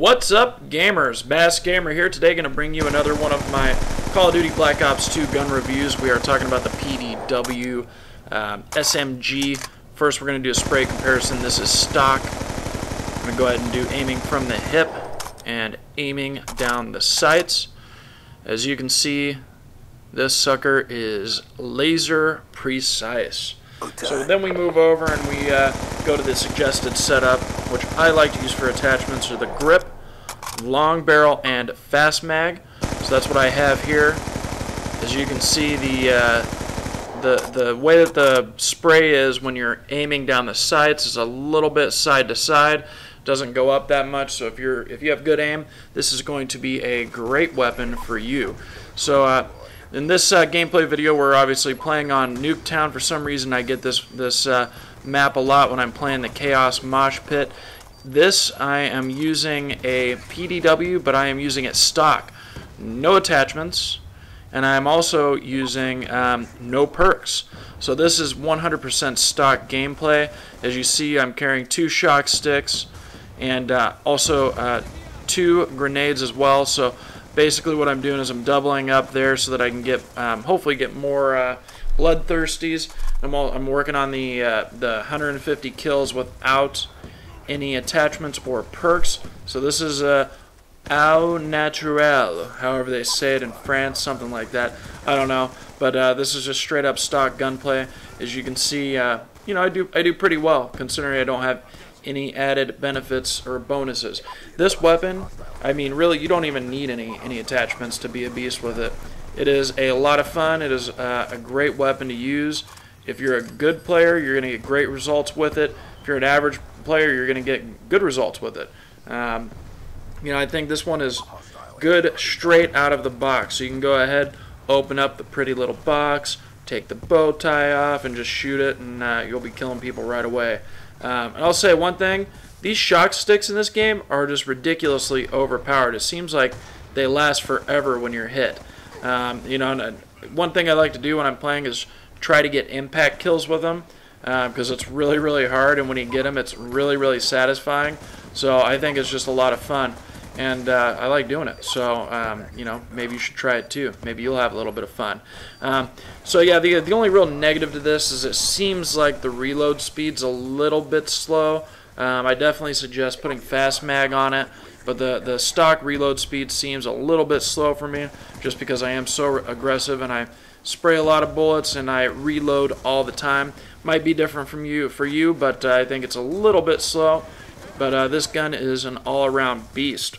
What's up, gamers? Bass Gamer here. Today going to bring you another one of my Call of Duty Black Ops 2 gun reviews. We are talking about the PDW SMG. First, we're going to do a spray comparison. This is stock. I'm going to go ahead and do aiming from the hip and aiming down the sights. As you can see, this sucker is laser precise. So then we move over and we go to the suggested setup, which I like to use for attachments, are the grip, long barrel, and fast mag. So that's what I have here. As you can see, the way that the spray is when you're aiming down the sights is a little bit side to side. Doesn't go up that much. So if you have good aim, this is going to be a great weapon for you. So in this gameplay video, we're obviously playing on Nuketown. For some reason, I get this map a lot when I'm playing the Chaos Mosh Pit. This, I am using a PDW, but I am using it stock. No attachments, and I'm also using no perks. So this is 100% stock gameplay. As you see, I'm carrying 2 shock sticks and also 2 grenades as well. So basically what I'm doing is I'm doubling up there so that I can get hopefully get more bloodthirsties. I'm working on the 150 kills without any attachments or perks. So this is au naturel, however they say it in France, something like that. I don't know, but this is just straight up stock gunplay. As you can see, you know, I do pretty well considering I don't have any added benefits or bonuses. This weapon, I mean, really, you don't even need any attachments to be a beast with it. It is a lot of fun. It is a great weapon to use. If you're a good player, you're going to get great results with it. If you're an average player, you're going to get good results with it. You know, I think this one is good straight out of the box. So you can go ahead, open up the pretty little box, take the bow tie off, and just shoot it, and you'll be killing people right away. And I'll say one thing, these shock sticks in this game are just ridiculously overpowered. It seems like they last forever when you're hit. You know, and one thing I like to do when I'm playing is try to get impact kills with them, because it's really, really hard, and when you get them, it's really, really satisfying. So I think it's just a lot of fun, and I like doing it. So, you know, maybe you should try it too. Maybe you'll have a little bit of fun. So yeah, the only real negative to this is it seems like the reload speed's a little bit slow. I definitely suggest putting fast mag on it, but the stock reload speed seems a little bit slow for me, just because I am so aggressive and I spray a lot of bullets and I reload all the time. Might be different for you, but I think it's a little bit slow. But this gun is an all-around beast.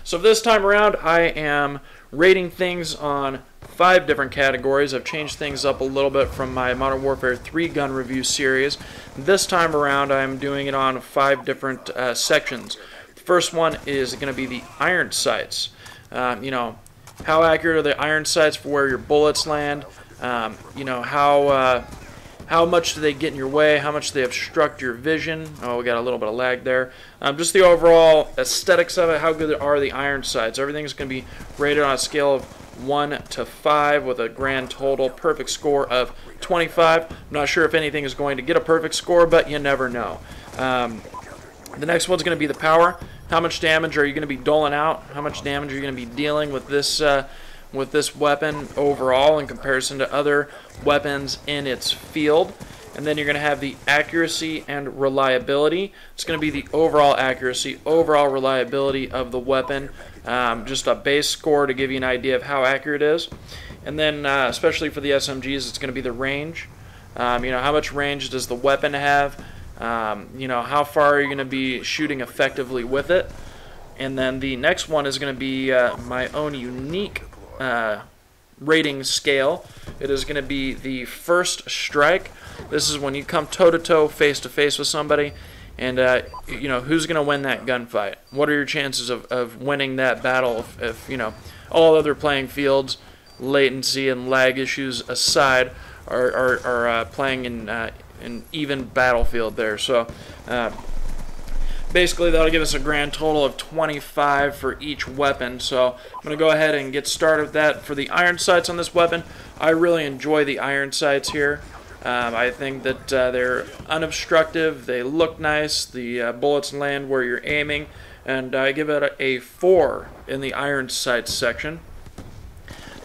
So this time around, I am rating things on 5 different categories. I've changed things up a little bit from my Modern Warfare 3 gun review series. This time around, I'm doing it on 5 different sections. The first one is going to be the iron sights. You know, how accurate are the iron sights for where your bullets land? You know, how much do they get in your way? How much do they obstruct your vision? Oh, we got a little bit of lag there. Just the overall aesthetics of it. How good are the iron sights? Everything's going to be rated on a scale of 1 to 5 with a grand total perfect score of 25. I'm not sure if anything is going to get a perfect score, but you never know. The next one's going to be the power. How much damage are you going to be doling out? How much damage are you going to be dealing with this weapon overall in comparison to other weapons in its field? And then you're going to have the accuracy and reliability. It's going to be the overall accuracy, overall reliability of the weapon. Just a base score to give you an idea of how accurate it is. And then, especially for the SMGs, it's going to be the range. You know, how much range does the weapon have? You know, how far are you going to be shooting effectively with it? And then the next one is going to be my own unique rating scale. It is going to be the first strike. This is when you come toe-to-toe, face-to-face with somebody, and you know, who's going to win that gunfight? What are your chances of winning that battle if you know, all other playing fields, latency and lag issues aside, are playing in an even battlefield there? So basically that'll give us a grand total of 25 for each weapon. So I'm going to go ahead and get started with that. For the iron sights on this weapon, I really enjoy the iron sights here. I think that they're unobstructive, they look nice, the bullets land where you're aiming, and I give it a 4 in the iron sights section.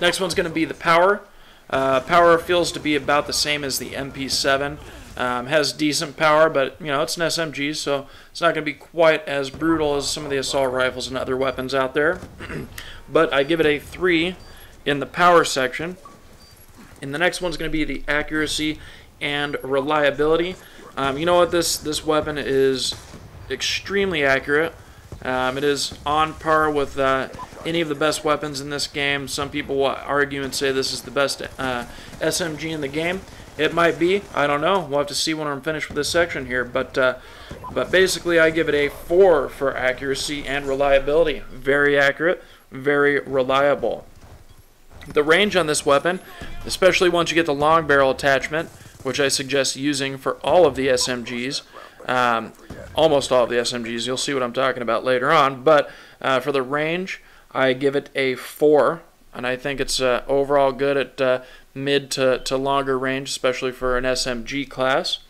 Next one's going to be the power. Power feels to be about the same as the MP7. Has decent power, but it's an SMG, so it's not going to be quite as brutal as some of the assault rifles and other weapons out there. But I give it a 3 in the power section. And the next one's going to be the accuracy and reliability. You know what? This weapon is extremely accurate. It is on par with any of the best weapons in this game. Some people will argue and say this is the best SMG in the game. It might be. I don't know. We'll have to see when I'm finished with this section here. But basically, I give it a 4 for accuracy and reliability. Very accurate, very reliable. The range on this weapon, especially once you get the long barrel attachment, which I suggest using for all of the SMGs, almost all of the SMGs, you'll see what I'm talking about later on, but for the range, I give it a 4, and I think it's overall good at mid to longer range, especially for an SMG class.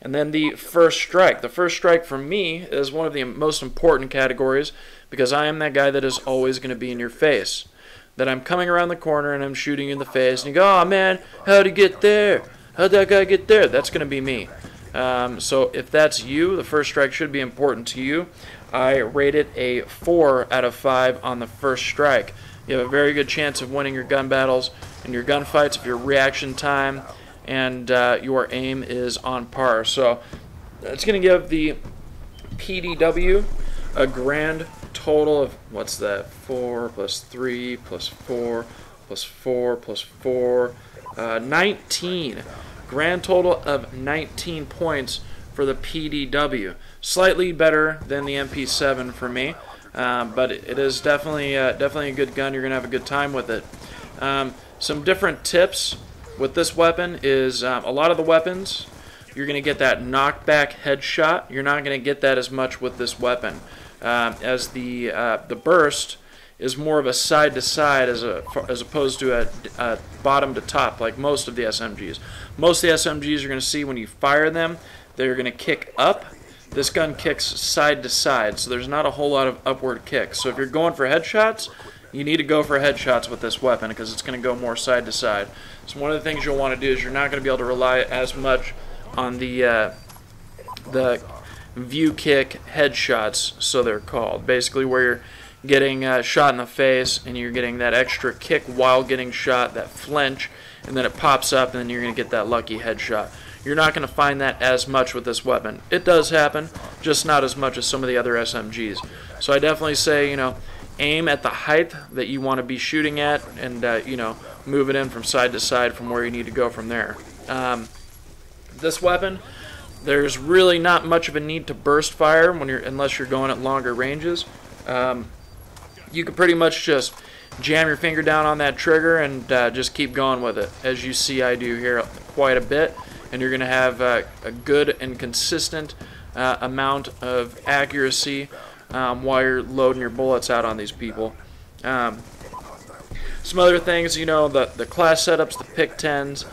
And then the first strike. The first strike for me is one of the most important categories because I am that guy that is always going to be in your face. That I'm coming around the corner and I'm shooting you in the face and you go, oh man, how'd he get there? How'd that guy get there? That's going to be me. So if that's you, the first strike should be important to you. I rate it a 4 out of 5 on the first strike. You have a very good chance of winning your gun battles and your gunfights if your reaction time and your aim is on par. So it's going to give the PDW a grand total of, what's that, 4 plus 3 plus 4 plus 4 plus 4, 19. Grand total of 19 points for the PDW. Slightly better than the MP7 for me, but it is definitely a good gun. You're going to have a good time with it. Some different tips with this weapon is a lot of the weapons, you're going to get that knockback headshot. You're not going to get that as much with this weapon. As the burst is more of a side-to-side as opposed to a bottom-to-top like most of the SMGs. Most of the SMGs you're going to see when you fire them, they're going to kick up. This gun kicks side-to-side, so there's not a whole lot of upward kicks. So if you're going for headshots, you need to go for headshots with this weapon because it's going to go more side-to-side. So one of the things you'll want to do is you're not going to be able to rely as much on the view kick headshots, so they're called. Basically where you're getting shot in the face and you're getting that extra kick while getting shot, that flinch, and then it pops up and then you're going to get that lucky headshot. You're not going to find that as much with this weapon. It does happen, just not as much as some of the other SMGs. So I definitely say, aim at the height that you want to be shooting at and, move it in from side to side from where you need to go from there. This weapon, there's really not much of a need to burst fire unless you're going at longer ranges. You can pretty much just jam your finger down on that trigger and just keep going with it, as you see I do here quite a bit, and you're going to have a good and consistent amount of accuracy while you're loading your bullets out on these people. Some other things, the class setups, the pick 10s,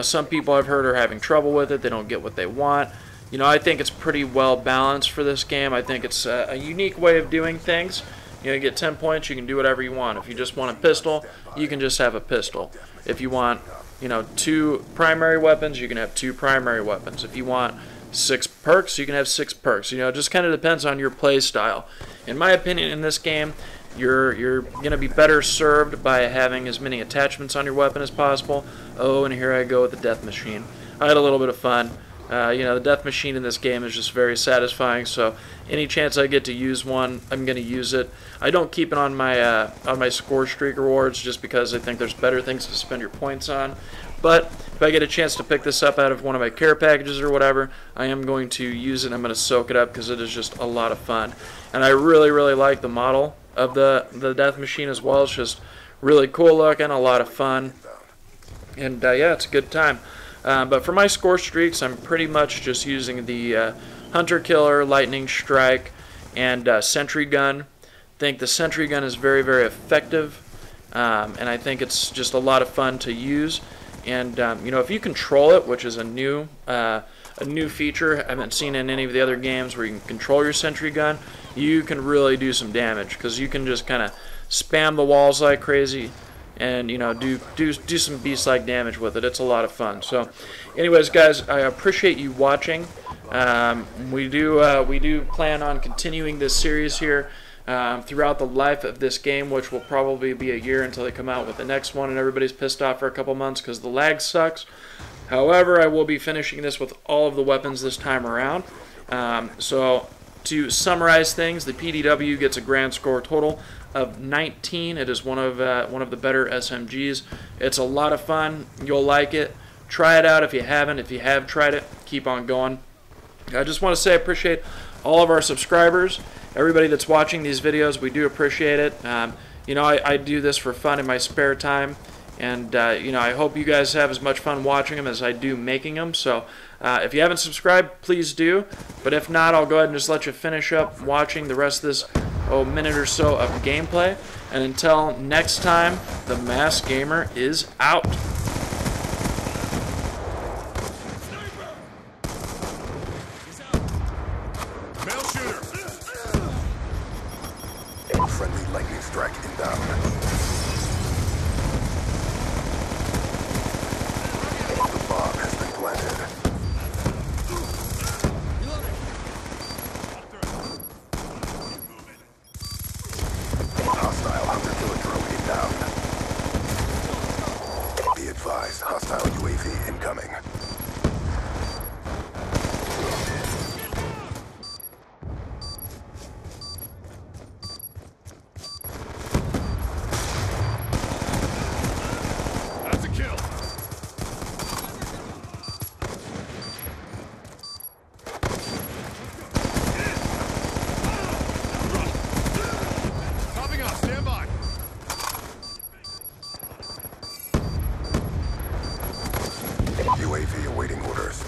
some people I've heard are having trouble with it. They don't get what they want. I think it's pretty well balanced for this game. I think it's a unique way of doing things. You get 10 points, you can do whatever you want. If you just want a pistol, you can just have a pistol. If you want, 2 primary weapons, you can have 2 primary weapons. If you want 6 perks, you can have 6 perks. It just kind of depends on your play style. In my opinion, in this game, you're going to be better served by having as many attachments on your weapon as possible. Oh, and here I go with the death machine. I had a little bit of fun. The death machine in this game is just very satisfying, so any chance I get to use one, I'm going to use it. I don't keep it on my score streak rewards just because I think there's better things to spend your points on. But if I get a chance to pick this up out of one of my care packages or whatever, I am going to use it. I'm going to soak it up because it is just a lot of fun. And I really, really like the model of the death machine as well. It's just really cool looking, a lot of fun. And yeah, it's a good time. But for my score streaks, I'm pretty much just using the Hunter Killer, Lightning Strike, and Sentry Gun. I think the Sentry Gun is very, very effective, and I think it's just a lot of fun to use. And if you control it, which is a new a new feature I haven't seen in any of the other games where you can control your sentry gun. You can really do some damage because you can just kind of spam the walls like crazy and, you know, do some beast-like damage with it. It's a lot of fun. So anyways, guys, I appreciate you watching. We do plan on continuing this series here throughout the life of this game, which will probably be a year until they come out with the next one and everybody's pissed off for a couple months because the lag sucks. However, I will be finishing this with all of the weapons this time around. So to summarize things, the PDW gets a grand score total of 19. It is one of the better SMGs. It's a lot of fun. You'll like it. Try it out if you haven't. If you have tried it, keep on going. I just want to say I appreciate all of our subscribers, everybody that's watching these videos. We do appreciate it. You know, I do this for fun in my spare time, and you know, I hope you guys have as much fun watching them as I do making them. So if you haven't subscribed, please do. But if not, I'll go ahead and just let you finish up watching the rest of this minute or so of gameplay. And until next time, the Masked Gamer is out. Friendly lightning strike inbound. The bomb has been planted. Hostile hunter-killer drone inbound. Be advised, hostile UAV incoming. UAV awaiting orders.